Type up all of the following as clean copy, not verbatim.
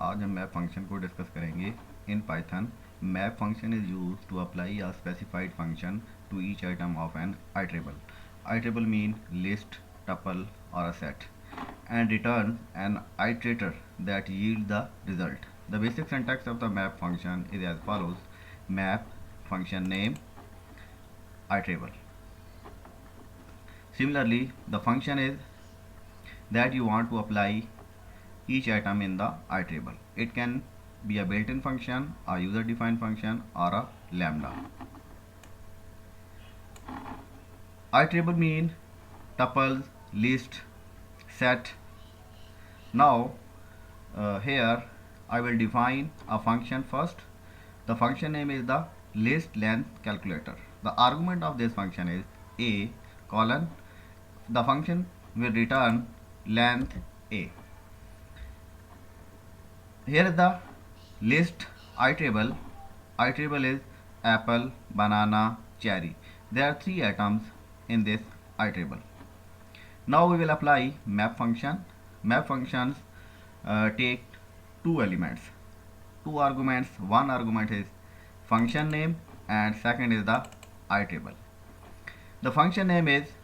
आज हम map function को डिस्कस करेंगे in Python. Map function is used to apply a specified function to each item of an iterable. Iterable mean list, tuple or a set and return an iterator that yield the result. The basic syntax of the map function is as follows: map function name iterable. Similarly, the function is that you want to apply each item in the iterable. It can be a built-in function, a user-defined function or a lambda. Iterable mean tuples, list, set. Now here I will define a function first. The function name is the list length calculator. The argument of this function is a colon. The function will return length a. Here is the list iterable. Iterable is apple, banana, cherry. There are 3 items in this iterable. Now we will apply map function. Map functions take 2 elements, 2 arguments. One argument is function name and second is the iterable. The function name is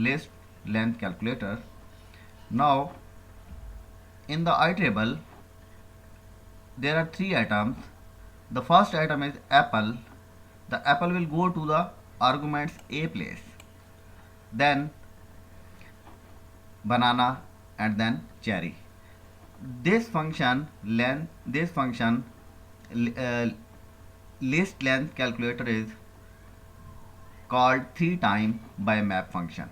list length calculator. Now in the iterable there are 3 items. The first item is apple. The apple will go to the arguments a place, then banana and then cherry. This function list length calculator is called 3 times by map function.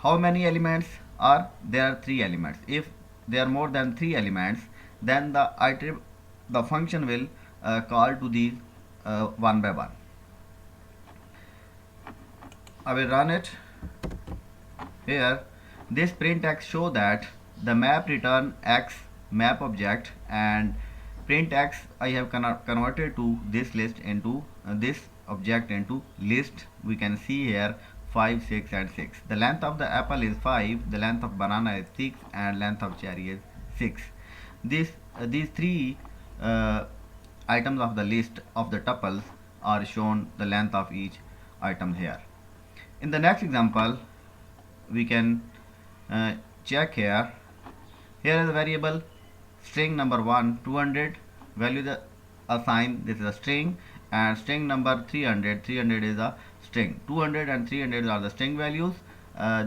How many elements are there? Are 3 elements. If there are more than 3 elements, then the function will call to these one by one. I will run it. Here this printx show that the map return x map object, and printx I have converted to this list into this object into list. We can see here 5, 6 and 6. The length of the apple is 5, the length of banana is 6 and length of cherry is 6. These 3 items of the list of the tuples are shown the length of each item here. In the next example we can check here. Here is a variable string number 1 200, value the assign, this is a string, and string number 300 is a string. 200 and 300 are the string values.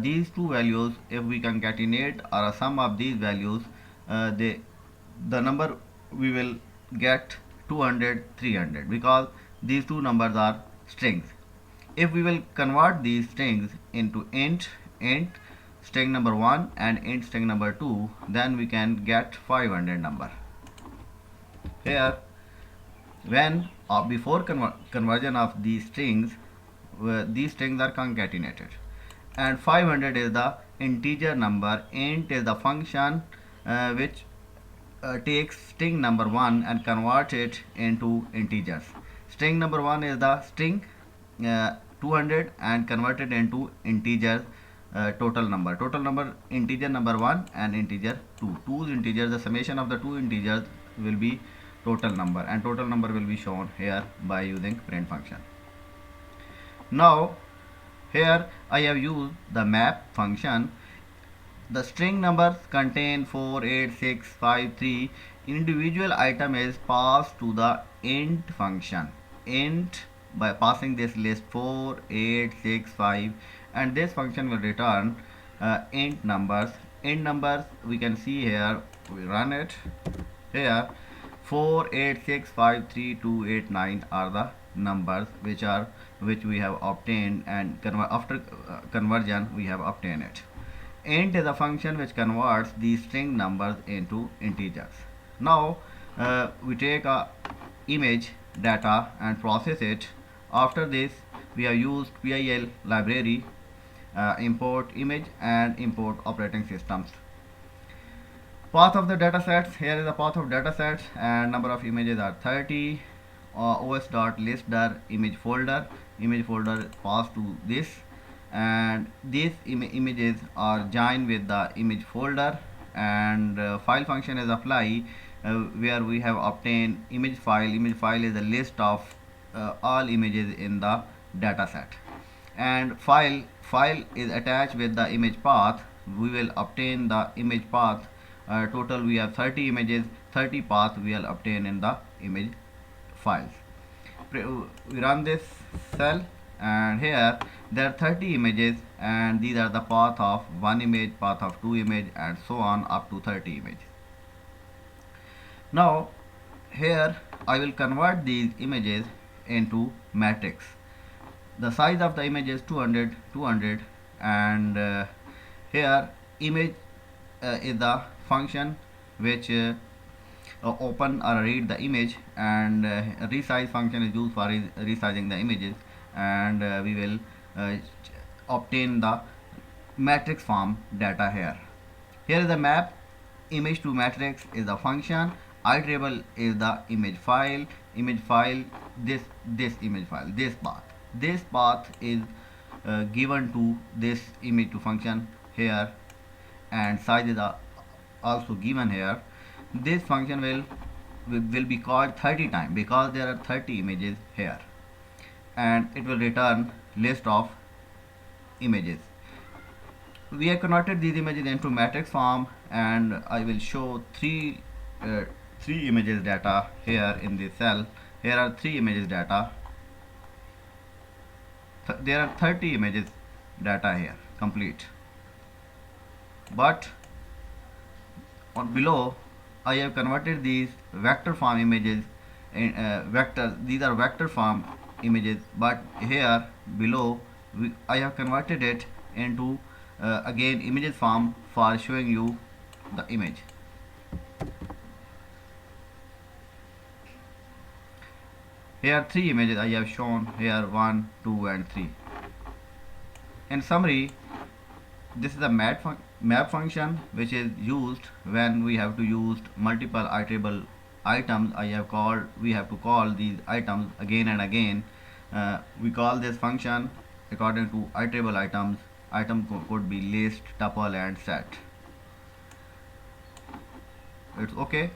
These two values, if we concatenate or a sum of these values, the number we will get 200 300, because these two numbers are strings. If we will convert these strings into int string number 1 and int string number 2, then we can get 500 number. Here when before conversion of these strings are concatenated, and 500 is the integer number. Int is the function which takes string number 1 and converts it into integers. String number 1 is the string 200 and converted into integer total number integer number 1 and integer 2. Two integers, the summation of the two integers will be total number, and total number will be shown here by using print function. Now here I have used the map function. The string numbers contain 4, 8, 6, 5, 3. Individual item is passed to the int function. Int by passing this list 4, 8, 6, 5, and this function will return int numbers. Int numbers we can see here. We run it. Here 4, 8, 6, 5, 3, 2, 8, 9 are the numbers which we have obtained, and after conversion we have obtained it. Int is a function which converts these string numbers into integers. Now we take a image data and process it. After this we have used PIL library, import image and import operating systems. Path of the datasets. Here is the path of datasets, and number of images are 30. os.listdir image folder passed to this, and these images are joined with the image folder, and file function is apply, where we have obtained image file. Image file is a list of all images in the data set, and file is attached with the image path. We will obtain the image path. Total we have 30 images, 30 paths we will obtain in the image files. We run this cell, and here there are 30 images, and these are the path of one image, path of two image, and so on up to 30 images. Now here I will convert these images into matrix. The size of the image is 200, 200, and here image is the function which open or read the image, and resize function is used for resizing the images, and we will obtain the matrix form data here. Here is the map. Image to matrix is the function. Iterable is the image file. Image file, this image file, this path is given to this image to function here, and size is also given here. This function will be called 30 times because there are 30 images here, and it will return list of images. We have converted these images into matrix form, and I will show three images data here in this cell. Here are three images data. There are 30 images data here complete, but on below I have converted these vector form images in these are vector form images, but here below I have converted it into again images form for showing you the image. Here are three images I have shown here, 1, 2, and 3. In summary, this is a map function which is used when we have to use multiple iterable items. We have to call these items again and again. We call this function according to iterable items. Item could be list, tuple, and set. It's okay.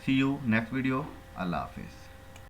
See you next video. Allah Hafiz.